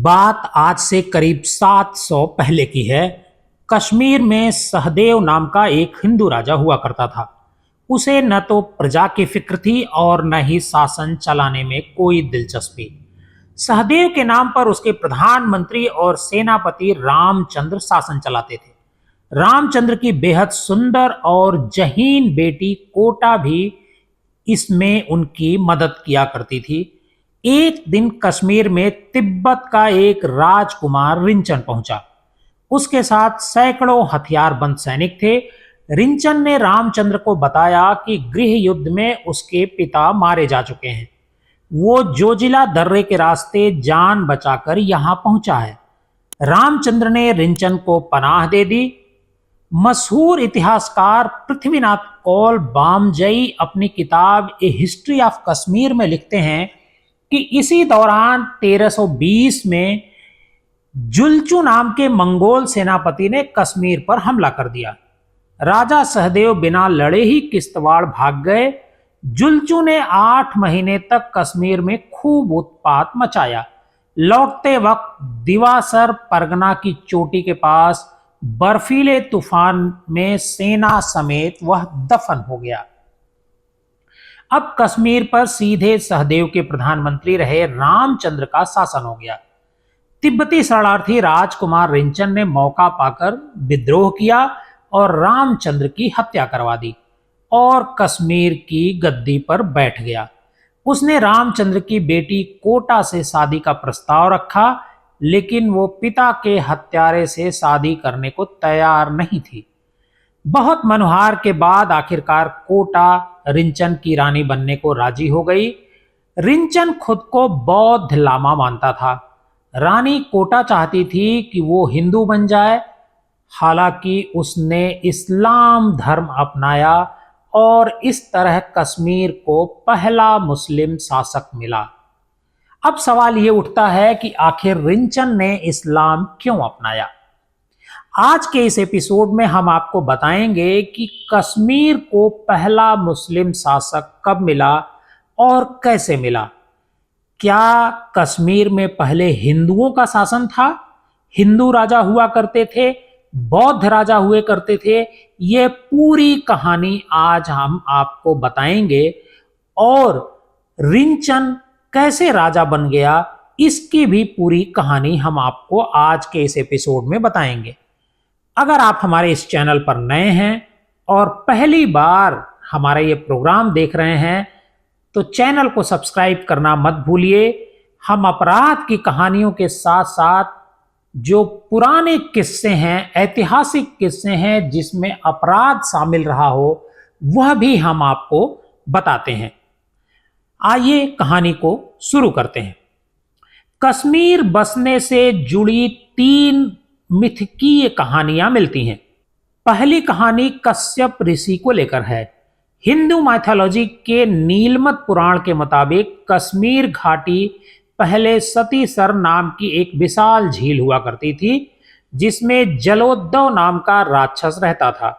बात आज से करीब 700 पहले की है। कश्मीर में सहदेव नाम का एक हिंदू राजा हुआ करता था। उसे न तो प्रजा की फिक्र थी और न ही शासन चलाने में कोई दिलचस्पी। सहदेव के नाम पर उसके प्रधानमंत्री और सेनापति रामचंद्र शासन चलाते थे। रामचंद्र की बेहद सुंदर और जहीन बेटी कोटा भी इसमें उनकी मदद किया करती थी। एक दिन कश्मीर में तिब्बत का एक राजकुमार रिंचन पहुंचा। उसके साथ सैकड़ों हथियारबंद सैनिक थे। रिंचन ने रामचंद्र को बताया कि गृह युद्ध में उसके पिता मारे जा चुके हैं। वो जोजिला दर्रे के रास्ते जान बचाकर यहां पहुंचा है। रामचंद्र ने रिंचन को पनाह दे दी। मशहूर इतिहासकार पृथ्वीनाथ कौल बामजई अपनी किताब ए हिस्ट्री ऑफ कश्मीर में लिखते हैं कि इसी दौरान 1320 में जुलचू नाम के मंगोल सेनापति ने कश्मीर पर हमला कर दिया। राजा सहदेव बिना लड़े ही किश्तवाड़ भाग गए। जुलचू ने 8 महीने तक कश्मीर में खूब उत्पात मचाया। लौटते वक्त दिवासर परगना की चोटी के पास बर्फीले तूफान में सेना समेत वह दफन हो गया। अब कश्मीर पर सीधे सहदेव के प्रधानमंत्री रहे रामचंद्र का शासन हो गया। तिब्बती शरणार्थी राजकुमार रिंचन ने मौका पाकर विद्रोह किया और रामचंद्र की हत्या करवा दी और कश्मीर की गद्दी पर बैठ गया। उसने रामचंद्र की बेटी कोटा से शादी का प्रस्ताव रखा, लेकिन वो पिता के हत्यारे से शादी करने को तैयार नहीं थी। बहुत मनुहार के बाद आखिरकार कोटा रिंचन की रानी बनने को राजी हो गई। रिंचन खुद को बौद्ध लामा मानता था। रानी कोटा चाहती थी कि वो हिंदू बन जाए। हालांकि उसने इस्लाम धर्म अपनाया और इस तरह कश्मीर को पहला मुस्लिम शासक मिला। अब सवाल ये उठता है कि आखिर रिंचन ने इस्लाम क्यों अपनाया। आज के इस एपिसोड में हम आपको बताएंगे कि कश्मीर को पहला मुस्लिम शासक कब मिला और कैसे मिला। क्या कश्मीर में पहले हिंदुओं का शासन था, हिंदू राजा हुआ करते थे, बौद्ध राजा हुए करते थे? यह पूरी कहानी आज हम आपको बताएंगे और रिंचन कैसे राजा बन गया, इसकी भी पूरी कहानी हम आपको आज के इस एपिसोड में बताएंगे। अगर आप हमारे इस चैनल पर नए हैं और पहली बार हमारा ये प्रोग्राम देख रहे हैं तो चैनल को सब्सक्राइब करना मत भूलिए। हम अपराध की कहानियों के साथ साथ जो पुराने किस्से हैं, ऐतिहासिक किस्से हैं जिसमें अपराध शामिल रहा हो, वह भी हम आपको बताते हैं। आइए कहानी को शुरू करते हैं। कश्मीर बसने से जुड़ी 3 मिथकीय कहानियां मिलती हैं। पहली कहानी कश्यप ऋषि को लेकर है। हिंदू माइथोलॉजी के नीलमत पुराण के मुताबिक कश्मीर घाटी पहले सतीसर नाम की एक विशाल झील हुआ करती थी, जिसमें जलोद्धव नाम का राक्षस रहता था।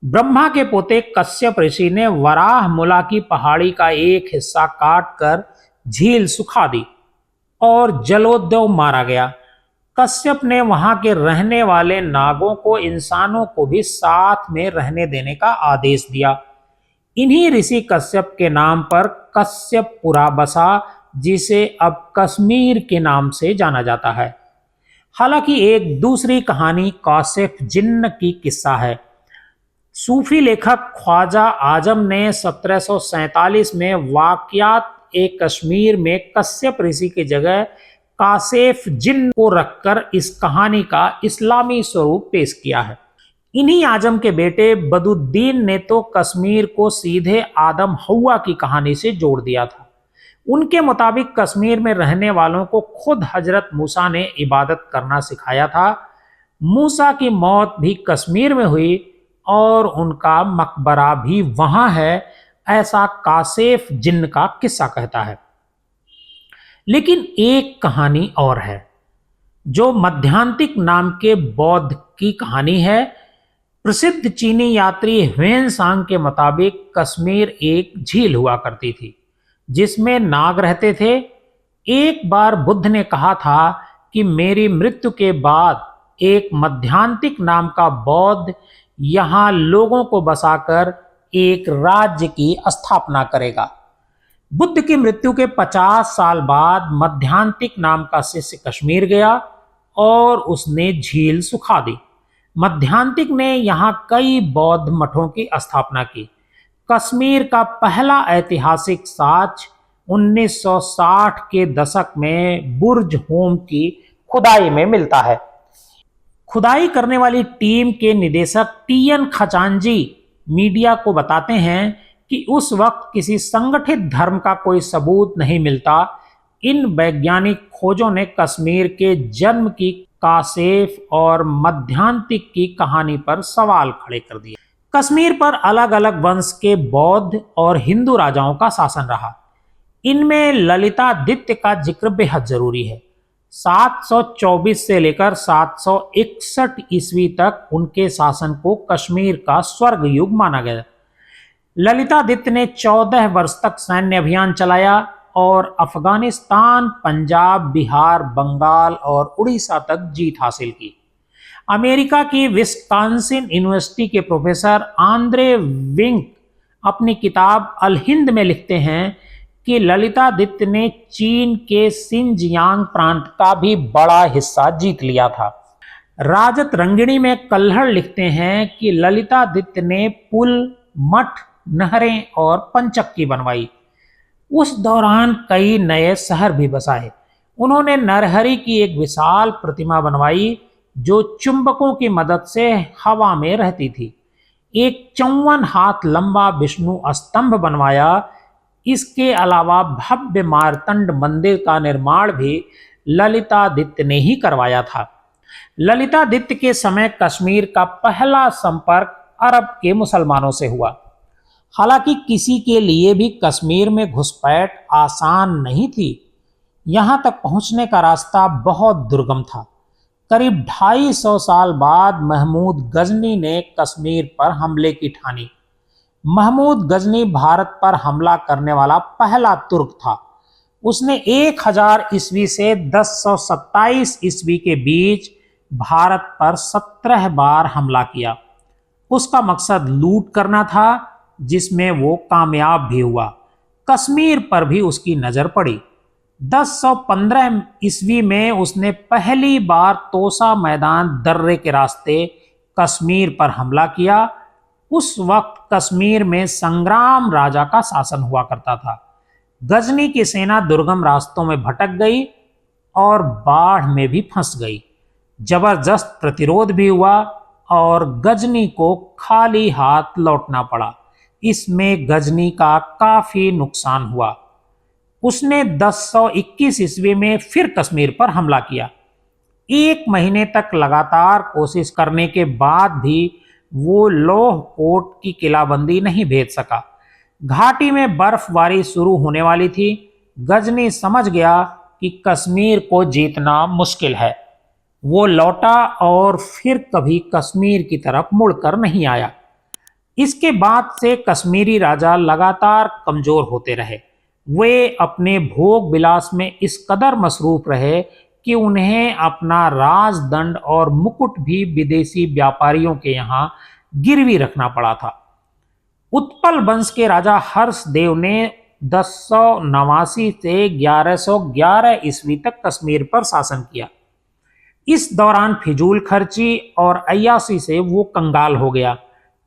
ब्रह्मा के पोते कश्यप ऋषि ने वराह मुला की पहाड़ी का एक हिस्सा काटकर झील सुखा दी और जलोद्धव मारा गया। कश्यप ने वहां के रहने वाले नागों को इंसानों को भी साथ में रहने देने का आदेश दिया। इन्हीं ऋषि कश्यप के नाम पर कश्यपपुरा बसा, जिसे अब कश्मीर के नाम से जाना जाता है। हालांकि एक दूसरी कहानी कासिफ जिन्न की किस्सा है। सूफी लेखक ख्वाजा आजम ने 1747 में वाकयात ए कश्मीर में कश्यप ऋषि की जगह कासेफ जिन्न को रखकर इस कहानी का इस्लामी स्वरूप पेश किया है। इन्हीं आजम के बेटे बदुद्दीन ने तो कश्मीर को सीधे आदम हव्वा की कहानी से जोड़ दिया था। उनके मुताबिक कश्मीर में रहने वालों को खुद हजरत मूसा ने इबादत करना सिखाया था। मूसा की मौत भी कश्मीर में हुई और उनका मकबरा भी वहां है, ऐसा कासेफ जिन्न का किस्सा कहता है। लेकिन एक कहानी और है जो मध्यांतिक नाम के बौद्ध की कहानी है। प्रसिद्ध चीनी यात्री ह्वेनसांग के मुताबिक कश्मीर एक झील हुआ करती थी जिसमें नाग रहते थे। एक बार बुद्ध ने कहा था कि मेरी मृत्यु के बाद एक मध्यांतिक नाम का बौद्ध यहाँ लोगों को बसाकर एक राज्य की स्थापना करेगा। बुद्ध की मृत्यु के 50 साल बाद मध्यांतिक नाम का शिष्य कश्मीर गया और उसने झील सुखा दी। मध्यांतिक ने यहाँ कई बौद्ध मठों की स्थापना की। कश्मीर का पहला ऐतिहासिक साक्ष्य 1960 के दशक में बुर्ज होम की खुदाई में मिलता है। खुदाई करने वाली टीम के निदेशक टीएन खचांजी मीडिया को बताते हैं कि उस वक्त किसी संगठित धर्म का कोई सबूत नहीं मिलता। इन वैज्ञानिक खोजों ने कश्मीर के जन्म की कासेफ और मध्यांतिक की कहानी पर सवाल खड़े कर दिए। कश्मीर पर अलग अलग वंश के बौद्ध और हिंदू राजाओं का शासन रहा। इनमें ललितादित्य का जिक्र बेहद जरूरी है। 724 से लेकर 761 ईस्वी तक उनके शासन को कश्मीर का स्वर्ग युग माना गया। ललितादित्य ने 14 वर्ष तक सैन्य अभियान चलाया और अफगानिस्तान, पंजाब, बिहार, बंगाल और उड़ीसा तक जीत हासिल की। अमेरिका की विस्कॉन्सिन यूनिवर्सिटी के प्रोफेसर आंद्रे विंक अपनी किताब अल हिंद में लिखते हैं कि ललितादित्य ने चीन के सिनजियांग प्रांत का भी बड़ा हिस्सा जीत लिया था। राजत रंगिणी में कल्हड़ लिखते हैं कि ललितादित्य ने पुल, मठ, नहरें और पंचक्की बनवाई। उस दौरान कई नए शहर भी बसाए। उन्होंने नरहरि की एक विशाल प्रतिमा बनवाई जो चुंबकों की मदद से हवा में रहती थी। एक 54 हाथ लंबा विष्णु स्तंभ बनवाया। इसके अलावा भव्य मार्तंड मंदिर का निर्माण भी ललितादित्य ने ही करवाया था। ललितादित्य के समय कश्मीर का पहला संपर्क अरब के मुसलमानों से हुआ। हालांकि किसी के लिए भी कश्मीर में घुसपैठ आसान नहीं थी। यहां तक पहुंचने का रास्ता बहुत दुर्गम था। करीब 250 साल बाद महमूद गजनी ने कश्मीर पर हमले की ठानी। महमूद गजनी भारत पर हमला करने वाला पहला तुर्क था। उसने 1000 ईस्वी से 1027 ईस्वी के बीच भारत पर 17 बार हमला किया। उसका मकसद लूट करना था, जिसमें वो कामयाब भी हुआ। कश्मीर पर भी उसकी नजर पड़ी। 1015 ईस्वी में उसने पहली बार तोसा मैदान दर्रे के रास्ते कश्मीर पर हमला किया। उस वक्त कश्मीर में संग्राम राजा का शासन हुआ करता था। गजनी की सेना दुर्गम रास्तों में भटक गई और बाढ़ में भी फंस गई। जबरदस्त प्रतिरोध भी हुआ और गजनी को खाली हाथ लौटना पड़ा। इसमें गजनी का काफी नुकसान हुआ। उसने 1021 ईस्वी में फिर कश्मीर पर हमला किया। 1 महीने तक लगातार कोशिश करने के बाद भी वो लोह कोट की किलाबंदी नहीं भेज सका। घाटी में बर्फबारी शुरू होने वाली थी। गजनी समझ गया कि कश्मीर को जीतना मुश्किल है। वो लौटा और फिर कभी कश्मीर की तरफ मुड़कर नहीं आया। इसके बाद से कश्मीरी राजा लगातार कमजोर होते रहे। वे अपने भोग विलास में इस कदर मसरूफ रहे कि उन्हें अपना राजदंड और मुकुट भी विदेशी व्यापारियों के यहाँ गिरवी रखना पड़ा था। उत्पल वंश के राजा हर्षदेव ने 1089 से 1111 ईस्वी तक कश्मीर पर शासन किया। इस दौरान फिजूल खर्ची और अय्याशी से वो कंगाल हो गया।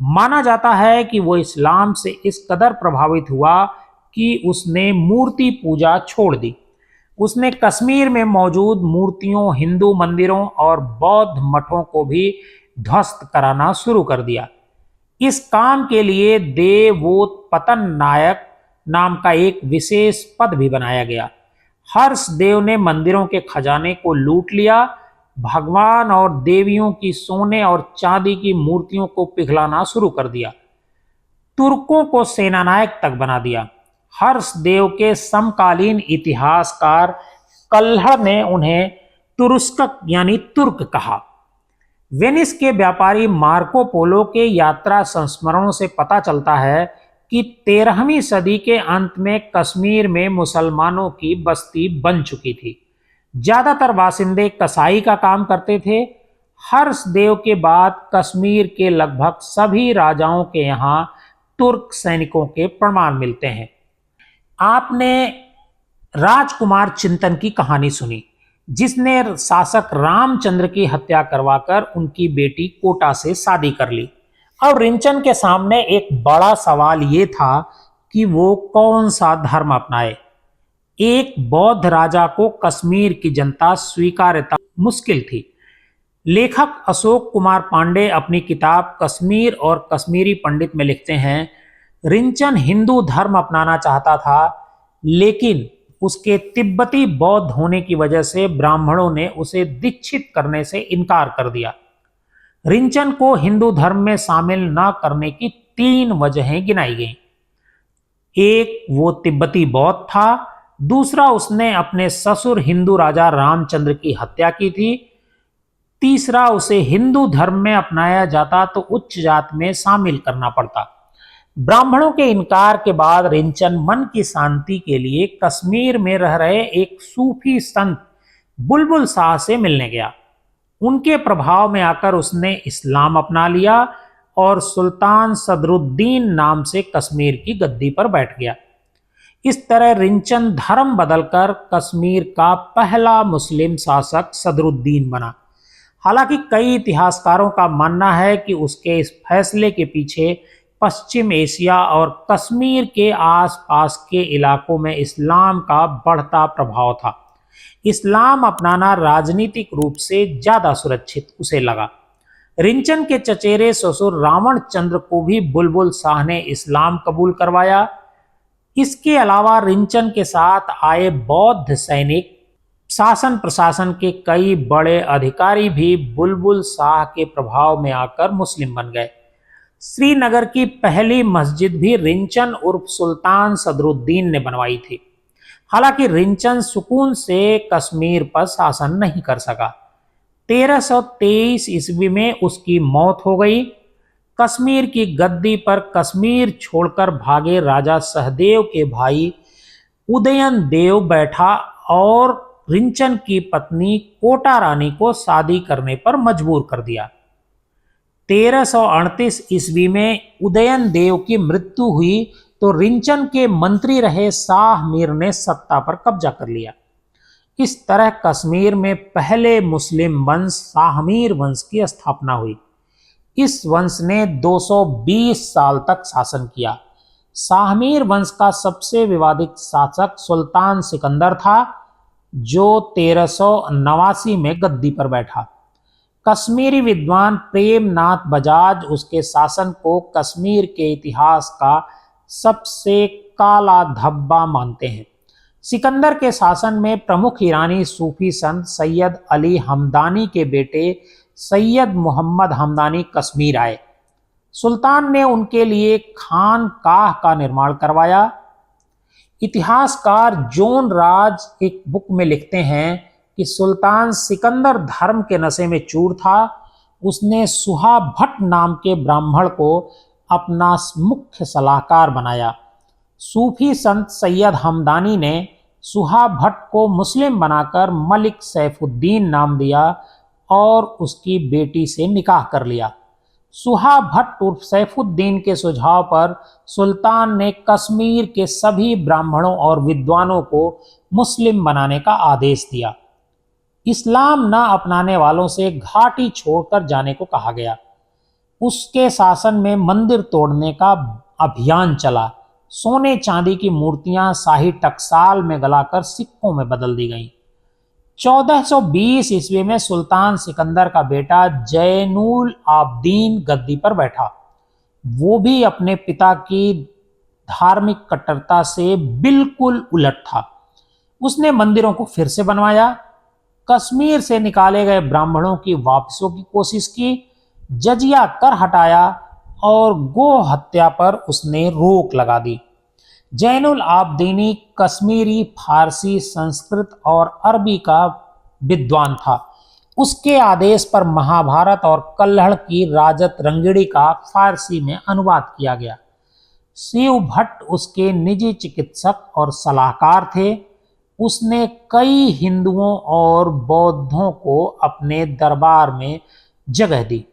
माना जाता है कि वो इस्लाम से इस कदर प्रभावित हुआ कि उसने मूर्ति पूजा छोड़ दी। उसने कश्मीर में मौजूद मूर्तियों, हिंदू मंदिरों और बौद्ध मठों को भी ध्वस्त कराना शुरू कर दिया। इस काम के लिए देवोत्पतन नायक नाम का एक विशेष पद भी बनाया गया। हर्षदेव ने मंदिरों के खजाने को लूट लिया। भगवान और देवियों की सोने और चांदी की मूर्तियों को पिघलाना शुरू कर दिया। तुर्कों को सेनानायक तक बना दिया। हर्षदेव के समकालीन इतिहासकार कल्हड़ ने उन्हें तुरुस्कक यानी तुर्क कहा। वेनिस के व्यापारी मार्को पोलो के यात्रा संस्मरणों से पता चलता है कि 13वीं सदी के अंत में कश्मीर में मुसलमानों की बस्ती बन चुकी थी। ज्यादातर बासिंदे कसाई का काम करते थे। हर्षदेव के बाद कश्मीर के लगभग सभी राजाओं के यहाँ तुर्क सैनिकों के प्रमाण मिलते हैं। आपने राजकुमार चिंतन की कहानी सुनी, जिसने शासक रामचंद्र की हत्या करवाकर उनकी बेटी कोटा से शादी कर ली। और रिंचन के सामने एक बड़ा सवाल यह था कि वो कौन सा धर्म अपनाए। एक बौद्ध राजा को कश्मीर की जनता स्वीकार्यता मुश्किल थी। लेखक अशोक कुमार पांडे अपनी किताब कश्मीर और कश्मीरी पंडित में लिखते हैं, रिंचन हिंदू धर्म अपनाना चाहता था, लेकिन उसके तिब्बती बौद्ध होने की वजह से ब्राह्मणों ने उसे दीक्षित करने से इनकार कर दिया। रिंचन को हिंदू धर्म में शामिल न करने की 3 वजहें गिनाई गईं। एक, वो तिब्बती बौद्ध था। दूसरा, उसने अपने ससुर हिंदू राजा रामचंद्र की हत्या की थी। तीसरा, उसे हिंदू धर्म में अपनाया जाता तो उच्च जात में शामिल करना पड़ता। ब्राह्मणों के इनकार के बाद रिंचन मन की शांति के लिए कश्मीर में रह रहे एक सूफी संत बुलबुल शाह से मिलने गया। उनके प्रभाव में आकर उसने इस्लाम अपना लिया और सुल्तान सदरुद्दीन नाम से कश्मीर की गद्दी पर बैठ गया। इस तरह रिंचन धर्म बदलकर कश्मीर का पहला मुस्लिम शासक सदरुद्दीन बना। हालांकि कई इतिहासकारों का मानना है कि उसके इस फैसले के पीछे पश्चिम एशिया और कश्मीर के आसपास के इलाकों में इस्लाम का बढ़ता प्रभाव था। इस्लाम अपनाना राजनीतिक रूप से ज्यादा सुरक्षित उसे लगा। रिंचन के चचेरे ससुर रावण चंद्र को भी बुलबुल शाह ने इस्लाम कबूल करवाया। इसके अलावा रिंचन के साथ आए बौद्ध सैनिक, शासन प्रशासन के कई बड़े अधिकारी भी बुलबुल शाह के प्रभाव में आकर मुस्लिम बन गए। श्रीनगर की पहली मस्जिद भी रिंचन उर्फ सुल्तान सदरुद्दीन ने बनवाई थी। हालांकि रिंचन सुकून से कश्मीर पर शासन नहीं कर सका। 1323 ईस्वी में उसकी मौत हो गई। कश्मीर की गद्दी पर कश्मीर छोड़कर भागे राजा सहदेव के भाई उदयन देव बैठा और रिंचन की पत्नी कोटा रानी को शादी करने पर मजबूर कर दिया। 1338 ईस्वी में उदयन देव की मृत्यु हुई तो रिंचन के मंत्री रहे शाह मीर ने सत्ता पर कब्जा कर लिया। इस तरह कश्मीर में पहले मुस्लिम वंश शाहमीर वंश की स्थापना हुई। इस वंश ने 220 साल तक शासन किया। शाहमीर वंश का सबसे विवादित शासक सुल्तान सिकंदर था, जो 1389 में गद्दी पर बैठा। कश्मीरी विद्वान प्रेमनाथ बजाज उसके शासन को कश्मीर के इतिहास का सबसे काला धब्बा मानते हैं। सिकंदर के शासन में प्रमुख ईरानी सूफी संत सैयद अली हमदानी के बेटे सैयद मोहम्मद हमदानी कश्मीर आए। सुल्तान ने उनके लिए खानकाह का निर्माण करवाया। इतिहासकार जोन राज एक बुक में लिखते हैं कि सुल्तान सिकंदर धर्म के नशे में चूर था। उसने सुहा भट्ट नाम के ब्राह्मण को अपना मुख्य सलाहकार बनाया। सूफी संत सैयद हमदानी ने सुहा भट्ट को मुस्लिम बनाकर मलिक सैफुद्दीन नाम दिया और उसकी बेटी से निकाह कर लिया। सुहा भट्ट उर्फ सैफुद्दीन के सुझाव पर सुल्तान ने कश्मीर के सभी ब्राह्मणों और विद्वानों को मुस्लिम बनाने का आदेश दिया। इस्लाम न अपनाने वालों से घाटी छोड़कर जाने को कहा गया। उसके शासन में मंदिर तोड़ने का अभियान चला। सोने चांदी की मूर्तियां शाही टकसाल में गलाकर सिक्कों में बदल दी गईं। 1420 ईस्वी में सुल्तान सिकंदर का बेटा जैनुल आबदीन गद्दी पर बैठा। वो भी अपने पिता की धार्मिक कट्टरता से बिल्कुल उलट था। उसने मंदिरों को फिर से बनवाया, कश्मीर से निकाले गए ब्राह्मणों की वापसों की कोशिश की, जजिया कर हटाया और गो हत्या पर उसने रोक लगा दी। जैनुल आबदीनी कश्मीरी, फारसी, संस्कृत और अरबी का विद्वान था। उसके आदेश पर महाभारत और कल्हड़ की राजत रंगिणी का फारसी में अनुवाद किया गया। 'शिव भट्ट उसके निजी चिकित्सक और सलाहकार थे। उसने कई हिंदुओं और बौद्धों को अपने दरबार में जगह दी।